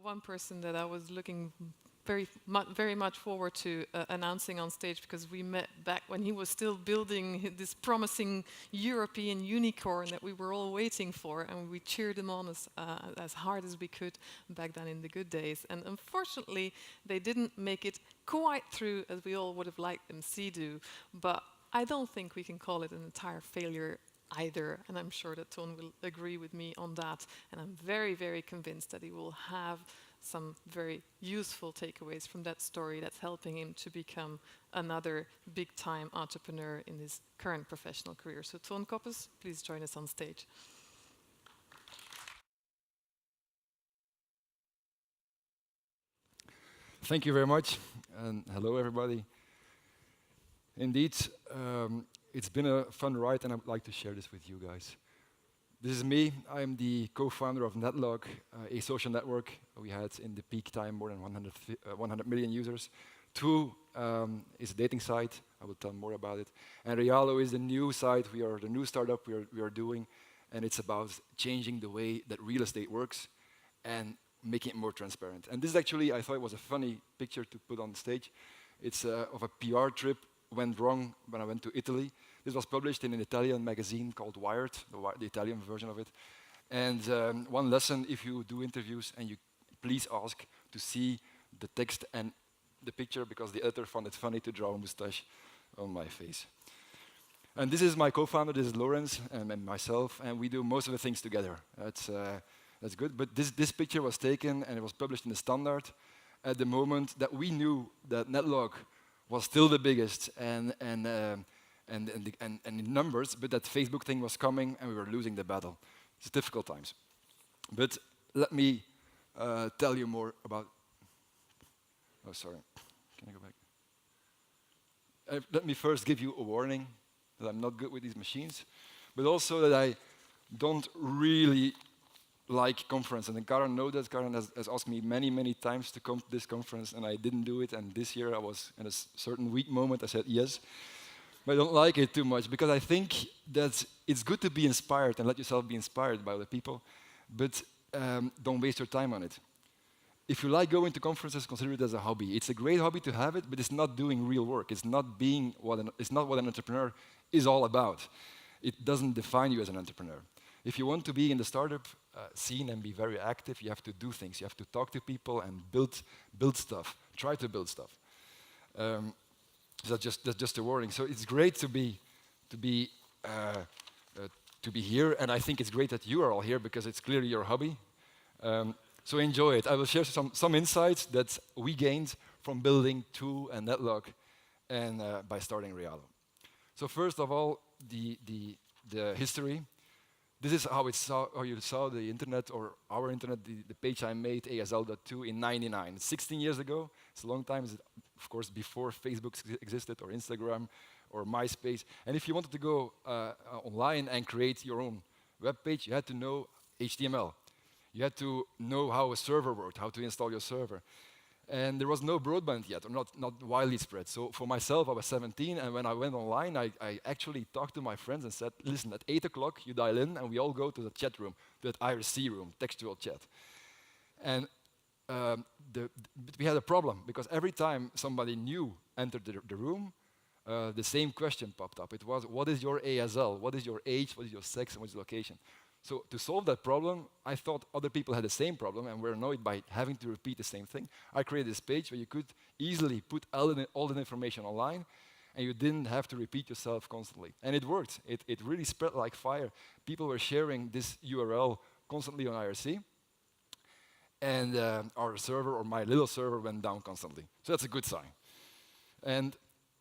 one person that I was looking very much forward to announcing on stage, because we met back when he was still building this promising European unicorn that we were all waiting for, and we cheered him on as hard as we could back then in the good days. And unfortunately, they didn't make it quite through as we all would have liked them to do, but I don't think we can call it an entire failure either, and I'm sure that Toon will agree with me on that, and I'm very convinced that he will have some very useful takeaways from that story that's helping him to become another big-time entrepreneur in his current professional career. So Toon Coppens, please join us on stage. Thank you very much, and hello everybody. Indeed, it's been a fun ride, and I would like to share this with you guys. This is me. I'm the co-founder of Netlog, a social network. We had in the peak time more than 100 million users. Toon is a dating site. I will tell more about it. And Realo is the new site. We are the new startup we are doing, and it's about changing the way that real estate works and making it more transparent. And this is actually, I thought it was a funny picture to put on stage. It's of a PR trip went wrong when I went to Italy. This was published in an Italian magazine called Wired, the Italian version of it. And one lesson, if you do interviews, and you please ask to see the text and the picture, because the editor found it funny to draw a mustache on my face. And this is my co-founder, this is Lawrence, and myself, and we do most of the things together. That's good, but this picture was taken and it was published in the Standard at the moment that we knew that Netlog was still the biggest and in numbers, but that Facebook thing was coming and we were losing the battle. It's difficult times. But let me tell you more about... Oh, sorry. Can I go back? Let me first give you a warning that I'm not good with these machines, but also that I don't really like conference. And Karen knows that. Karen has asked me many times to come to this conference, and I didn't do it. And this year I was in a certain weak moment. I said yes. But I don't like it too much, because I think that it's good to be inspired and let yourself be inspired by other people, but don't waste your time on it. If you like going to conferences, consider it as a hobby. It's a great hobby to have it, but it's not doing real work. It's not what an entrepreneur is all about. It doesn't define you as an entrepreneur. If you want to be in the startup scene and be very active, you have to do things. You have to talk to people and build stuff. Try to build stuff. So that's just a warning. So it's great to be here, and I think it's great that you are all here because it's clearly your hobby. So enjoy it. I will share some insights that we gained from building Toon and Netlog, and by starting Realo. So first of all, the history. This is how you saw the internet, or our internet, the page I made, ASL.to, in '99. 16 years ago. It's a long time. It's, of course, before Facebook existed, or Instagram, or MySpace. And if you wanted to go online and create your own web page, you had to know HTML. You had to know how a server worked, how to install your server. And there was no broadband yet, or not widely spread. So for myself, I was 17, and when I went online, I actually talked to my friends and said, listen, at 8 o'clock, you dial in, and we all go to the chat room, that IRC room, textual chat. And we had a problem, because every time somebody new entered the room, the same question popped up. It was, what is your ASL? What is your age? What is your sex? And what is your location? So to solve that problem, I thought other people had the same problem and were annoyed by having to repeat the same thing. I created this page where you could easily put all the information online, and you didn't have to repeat yourself constantly. And it worked. It really spread like fire. People were sharing this URL constantly on IRC, and our server, or my little server, went down constantly. So that's a good sign. And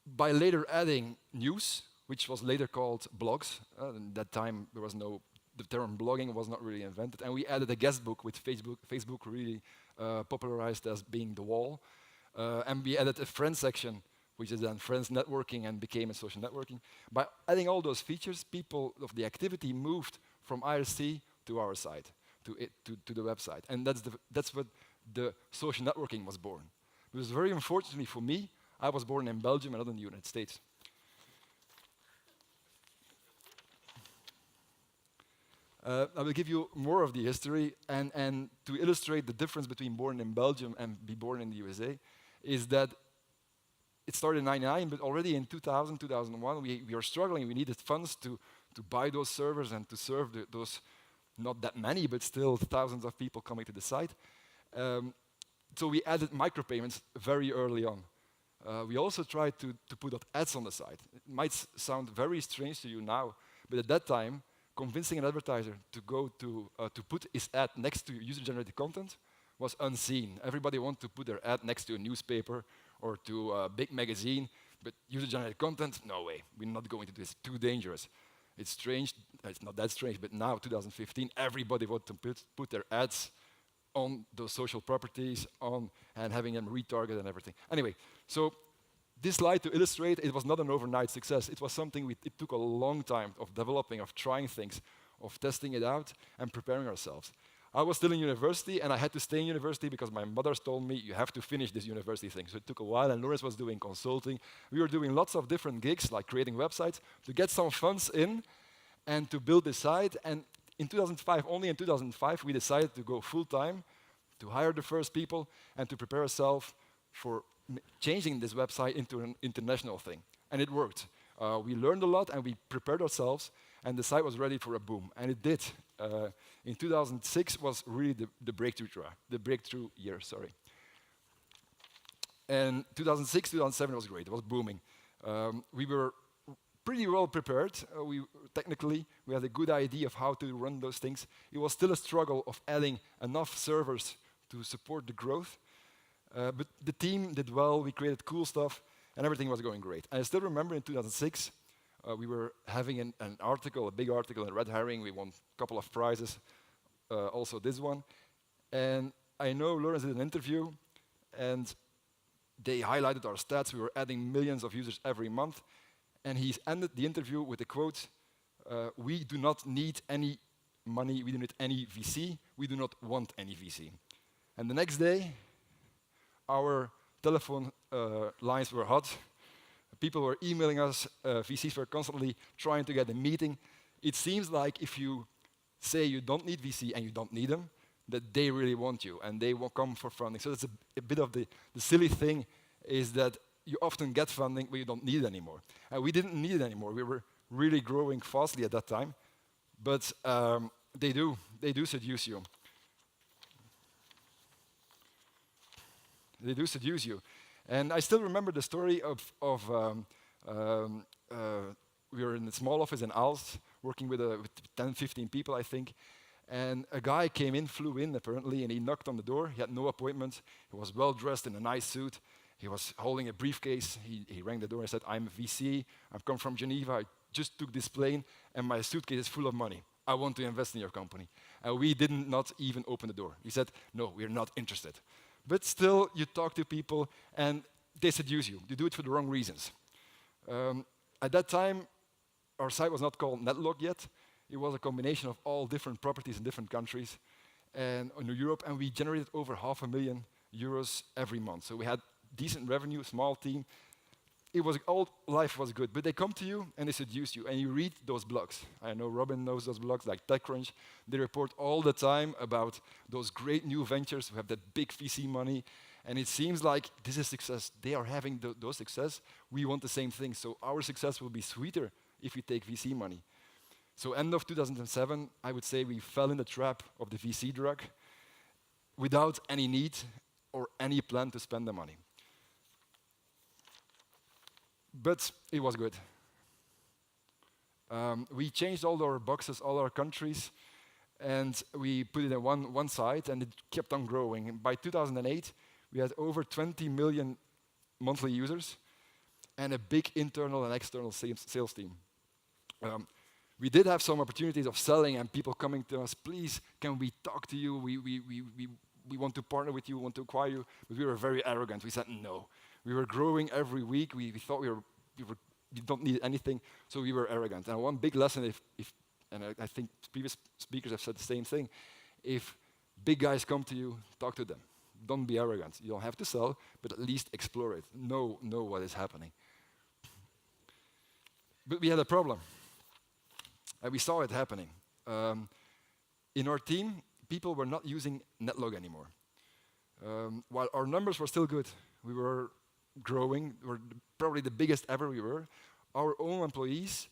by later adding news, which was later called blogs, at that time there was no... The term blogging was not really invented, and we added a guest book, which Facebook really popularized as being the wall. And we added a friends section, which is then friends networking and became a social networking. By adding all those features, people of the activity moved from IRC to our site, to the website. And that's what the social networking was born. It was very unfortunately for me, I was born in Belgium and not in the United States. I will give you more of the history, and to illustrate the difference between born in Belgium and be born in the USA, is that it started in '99, but already in 2000, 2001, we were struggling. We needed funds to buy those servers and to serve those, not that many, but still thousands of people coming to the site. So we added micropayments very early on. We also tried to put out ads on the site. It might sound very strange to you now, but at that time, convincing an advertiser to go to put his ad next to user-generated content was unseen. Everybody wanted to put their ad next to a newspaper or to a big magazine, but user-generated content, no way. We're not going to do this. Too dangerous. It's strange. It's not that strange, but now, 2015, everybody wants to put their ads on those social properties, and having them retarget and everything. Anyway, so this slide to illustrate, it was not an overnight success. It was something it took a long time of developing, of trying things, of testing it out and preparing ourselves. I was still in university, and I had to stay in university because my mother told me, you have to finish this university thing. So it took a while, and Lawrence was doing consulting. We were doing lots of different gigs, like creating websites, to get some funds in and to build this site. And in 2005, only in 2005, we decided to go full-time, to hire the first people, and to prepare ourselves for changing this website into an international thing. And it worked. We learned a lot, and we prepared ourselves, and the site was ready for a boom. And it did. In 2006 was really the breakthrough year, sorry. And 2006, 2007 was great. It was booming. We were pretty well prepared. Technically, we had a good idea of how to run those things. It was still a struggle of adding enough servers to support the growth. But the team did well. We created cool stuff, and everything was going great. And I still remember in 2006, we were having an article, a big article in Red Herring. We won a couple of prizes, also this one. And I know Lawrence did an interview, and they highlighted our stats. We were adding millions of users every month. And he ended the interview with a quote, we do not need any money, we don't need any VC, we do not want any VC. And the next day, our telephone lines were hot. People were emailing us, VCs were constantly trying to get a meeting. It seems like if you say you don't need VC and you don't need them, that they really want you and they will come for funding. So that's a bit of the silly thing is that you often get funding, but you don't need it anymore. And we didn't need it anymore. We were really growing fastly at that time, but they do seduce you. They do seduce you. And I still remember the story of we were in a small office in Aalst, working with 10, 15 people, I think. And a guy flew in apparently, and he knocked on the door. He had no appointment. He was well dressed in a nice suit. He was holding a briefcase. He rang the door and said, I'm a VC. I've come from Geneva. I just took this plane, and my suitcase is full of money. I want to invest in your company. And we did not even open the door. He said, no, we're not interested. But still, you talk to people, and they seduce you. You do it for the wrong reasons. At that time, our site was not called Netlog yet. It was a combination of all different properties in different countries and in Europe, and we generated over €500,000 every month. So we had decent revenue, small team. All life was good, but they come to you and they seduce you, and you read those blogs. I know Robin knows those blogs like TechCrunch. They report all the time about those great new ventures who have that big VC money, and it seems like this is success. They are having those success. We want the same thing, so our success will be sweeter if we take VC money. So end of 2007, I would say we fell in the trap of the VC drug without any need or any plan to spend the money. But it was good. We changed all our boxes, all our countries, and we put it in one site, and it kept on growing. And by 2008, we had over 20 million monthly users and a big internal and external sales team. We did have some opportunities of selling and people coming to us, please, can we talk to you? We want to partner with you, we want to acquire you. But we were very arrogant. We said no. We were growing every week. We thought we don't need anything, so we were arrogant. And one big lesson, and I think previous speakers have said the same thing, if big guys come to you, talk to them. Don't be arrogant. You don't have to sell, but at least explore it. Know what is happening. But we had a problem. And we saw it happening. in our team, people were not using Netlog anymore. While our numbers were still good, we were growing, we were probably the biggest ever we were, our own employees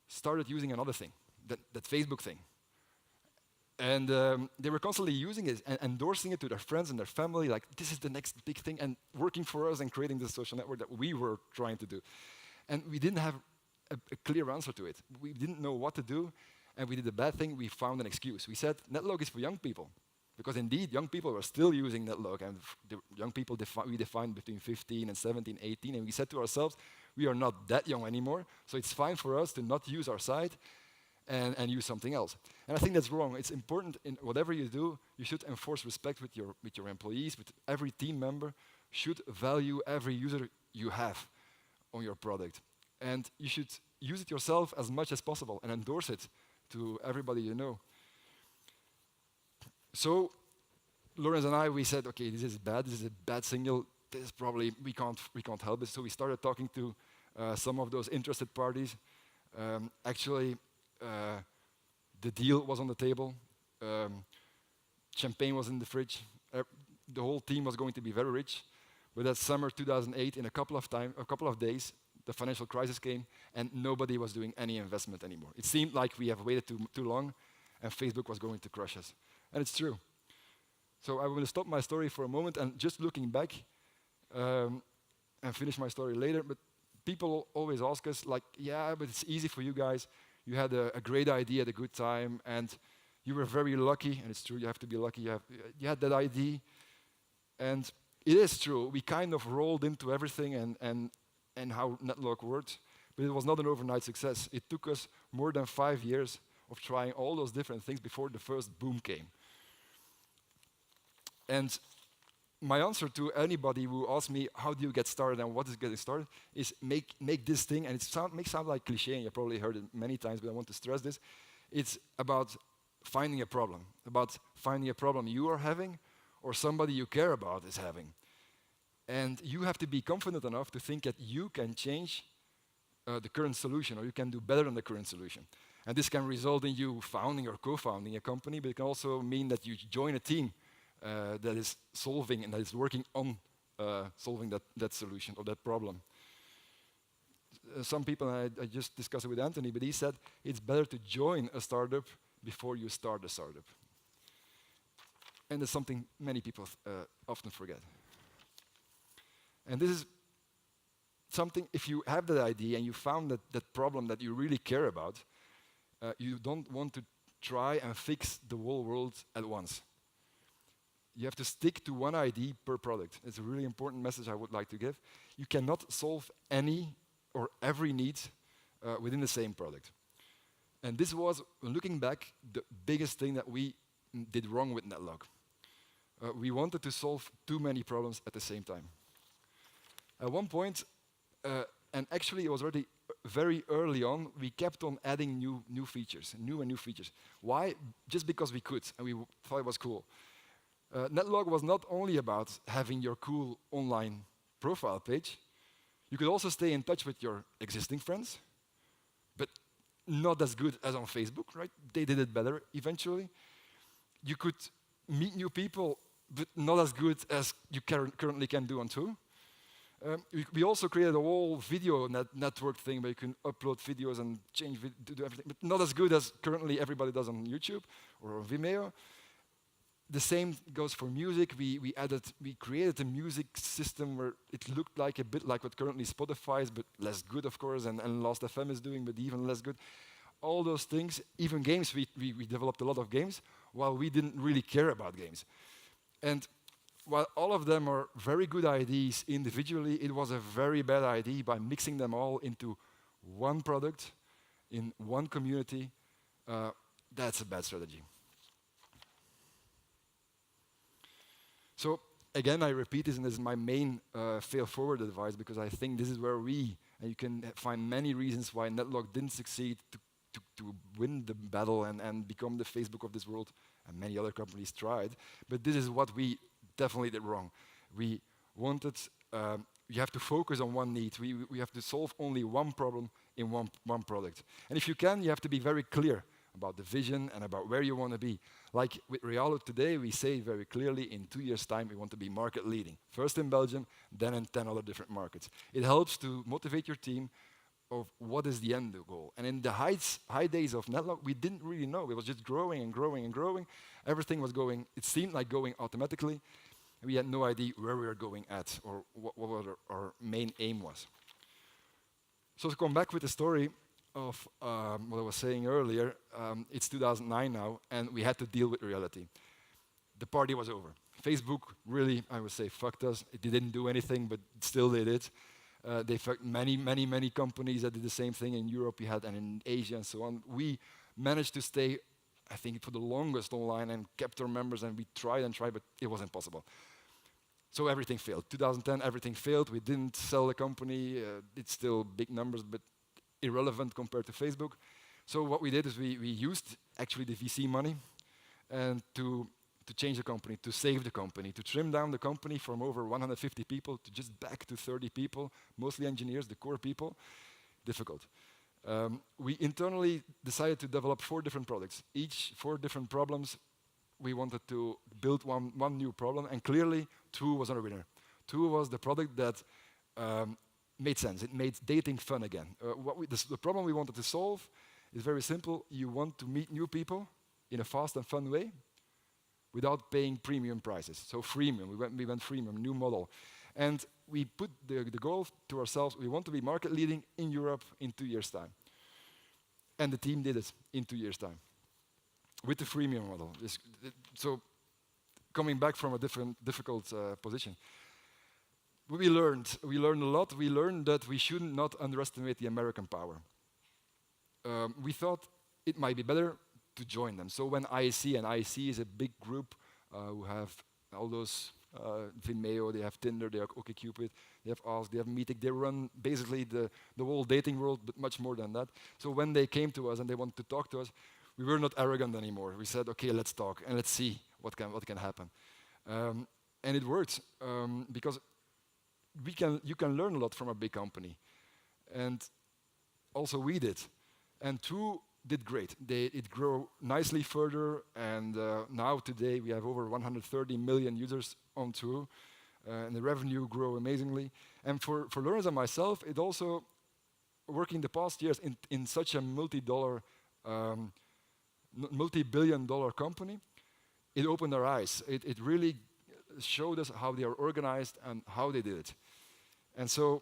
started using another thing, that Facebook thing. And they were constantly using it and endorsing it to their friends and their family, like, this is the next big thing, and working for us and creating this social network that we were trying to do. And we didn't have a clear answer to it. We didn't know what to do, and we did a bad thing. We found an excuse. We said, Netlog is for young people. Because indeed, young people were still using Netlog, and the young people we defined between 15 and 17, 18, and we said to ourselves, we are not that young anymore, so it's fine for us to not use our site and use something else. And I think that's wrong. It's important in whatever you do, you should enforce respect with your employees, with every team member, should value every user you have on your product. And you should use it yourself as much as possible and endorse it to everybody you know. So Lawrence and I, we said, okay, this is a bad signal. This is probably, we can't help it. So we started talking to some of those interested parties. Actually, the deal was on the table. Champagne was in the fridge. The whole team was going to be very rich. But that summer 2008, in a couple of days, the financial crisis came, and nobody was doing any investment anymore. It seemed like we have waited too long, and Facebook was going to crush us. And it's true. So I will stop my story for a moment, and just looking back, and finish my story later. But people always ask us, like, yeah, but it's easy for you guys. You had a great idea at a good time, and you were very lucky, and it's true, you have to be lucky. You had that idea, and it is true. We kind of rolled into everything and how Netlog worked, but it was not an overnight success. It took us more than 5 years of trying all those different things before the first boom came. And my answer to anybody who asks me, how do you get started and what is getting started, is make this thing, and it may sound like cliche, and you probably heard it many times, but I want to stress this. It's about finding a problem you are having or somebody you care about is having. And you have to be confident enough to think that you can change the current solution, or you can do better than the current solution. And this can result in you founding or co-founding a company, but it can also mean that you join a team that is solving and that is working on solving that solution or that problem. Some people, I just discussed it with Anthony, but he said it's better to join a startup before you start a startup. And that's something many people often forget. And this is something, if you have that idea and you found that problem that you really care about, you don't want to try and fix the whole world at once. You have to stick to one idea per product. It's a really important message I would like to give. You cannot solve any or every need within the same product. And this was, looking back, the biggest thing that we did wrong with Netlog. We wanted to solve too many problems at the same time. At one point, and actually it was already very early on, we kept on adding new features. Why? Just because we could, and we thought it was cool. Netlog was not only about having your cool online profile page. You could also stay in touch with your existing friends, but not as good as on Facebook, right? They did it better eventually. You could meet new people, but not as good as you currently can do on Toon. We also created a whole video network thing where you can upload videos and change, do everything, but not as good as currently everybody does on YouTube or on Vimeo. The same goes for music. We created a music system where it looked like a bit like what currently Spotify is, but less good, of course, and Last.fm is doing, but even less good. All those things, even games, we developed a lot of games, while we didn't really care about games. And while all of them are very good ideas individually, it was a very bad idea by mixing them all into one product, in one community. That's a bad strategy. So again, I repeat this, and this is my main fail-forward advice, because I think this is where and you can find many reasons why Netlog didn't succeed to win the battle and become the Facebook of this world, and many other companies tried. But this is what we definitely did wrong. We wanted, you have to focus on one need. We have to solve only one problem in one product. And if you can, you have to be very clear about the vision, and about where you want to be. Like with Realo today, we say very clearly in 2 years' time we want to be market leading. First in Belgium, then in 10 other different markets. It helps to motivate your team of what is the end goal. And in the high days of Netlock, we didn't really know. It was just growing and growing and growing. Everything was going, it seemed like going automatically. We had no idea where we were going at or what our main aim was. So to come back with the story of what I was saying earlier, it's 2009 now, and we had to deal with reality. The party was over. Facebook really, I would say, fucked us. It didn't do anything, but still they did. They fucked many companies that did the same thing in Europe, and in Asia and so on. We managed to stay, I think, for the longest online and kept our members, and we tried and tried, but it was impossible. So everything failed. 2010, everything failed. We didn't sell the company. It's still big numbers, but irrelevant compared to Facebook. So what we did is we used actually the VC money and to change the company, to save the company, to trim down the company from over 150 people to just back to 30 people, mostly engineers, the core people. Difficult. We internally decided to develop 4 different products. Each 4 different problems, we wanted to build one new problem, and clearly Toon was our winner. Toon was the product that made sense. It made dating fun again. The problem we wanted to solve is very simple. You want to meet new people in a fast and fun way without paying premium prices. So freemium, we went freemium, new model. And we put the goal to ourselves, we want to be market leading in Europe in 2 years' time. And the team did it in 2 years' time with the freemium model. So coming back from a difficult position. We learned a lot. We learned that we should not underestimate the American power. We thought it might be better to join them. So when IAC, and IAC is a big group who have all those Vimeo, they have Tinder, they have OkCupid, they have Ask, they have Meetic. They run basically the whole dating world, but much more than that. So when they came to us and they wanted to talk to us, we were not arrogant anymore. We said, okay, let's talk and let's see what can happen. And it worked because you can learn a lot from a big company. And also we did. And Toon did great. It grew nicely further, and now today we have over 130 million users on Toon, and the revenue grew amazingly. And for Lorenz and myself, it also, working the past years in such a multi-billion-dollar company, it opened our eyes. It really showed us how they are organized and how they did it. And so,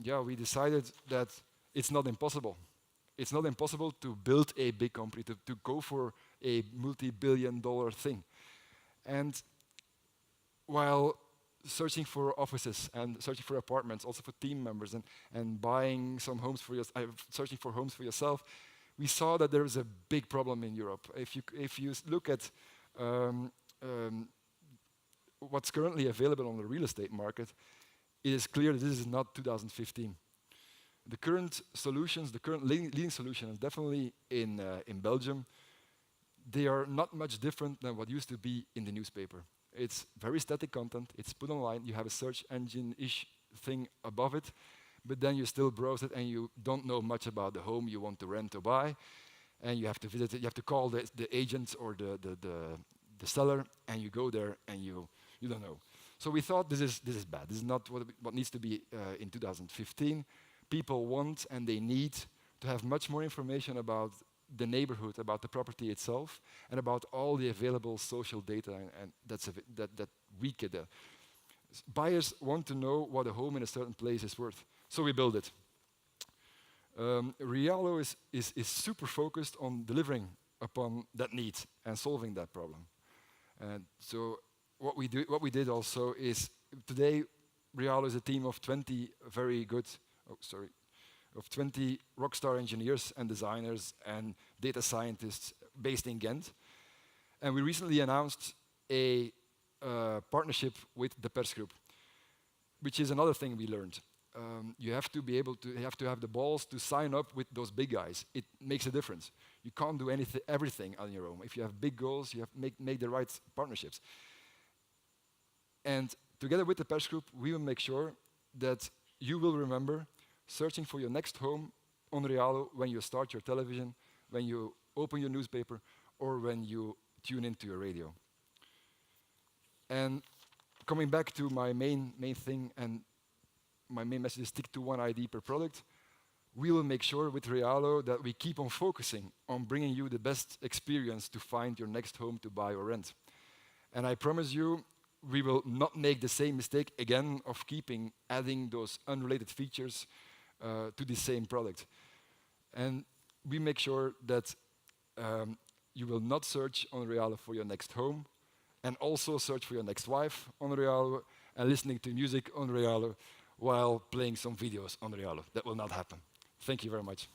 we decided that it's not impossible. It's not impossible to build a big company, to go for a multi-billion-dollar thing. And while searching for offices and searching for apartments, also for team members, and buying some homes for searching for homes for yourself, we saw that there is a big problem in Europe. If you look at what's currently available on the real estate market, it is clear that this is not 2015. The current solutions, the current leading solutions, definitely in Belgium, they are not much different than what used to be in the newspaper. It's very static content, it's put online, you have a search engine-ish thing above it, but then you still browse it and you don't know much about the home you want to rent or buy, and you have to visit it, you have to call the agent or the seller, and you go there and you don't know. So we thought this is bad, this is not what needs to be in 2015. People want and they need to have much more information about the neighborhood, about the property itself, and about all the available social data and that we get there. Buyers want to know what a home in a certain place is worth, so we build it. Realo is super focused on delivering upon that need and solving that problem. And so what we did also is today Realo is a team of 20 very good. Of 20 rockstar engineers and designers and data scientists based in Ghent. And we recently announced a partnership with the Pers Group, which is another thing we learned. You have to have the balls to sign up with those big guys. It makes a difference. You can't do everything on your own. If you have big goals, you have to make the right partnerships. And together with the Pers Group, we will make sure that you will remember searching for your next home on Realo when you start your television when you open your newspaper, or when you tune into your radio. And coming back to my main thing, and my main message is stick to one ID per product. We will make sure with Realo that we keep on focusing on bringing you the best experience to find your next home to buy or rent. And I promise you, we will not make the same mistake again of adding those unrelated features to the same product. And we make sure that you will not search on Realo for your next home, and also search for your next wife on Realo, and listening to music on Realo while playing some videos on Realo. That will not happen. Thank you very much.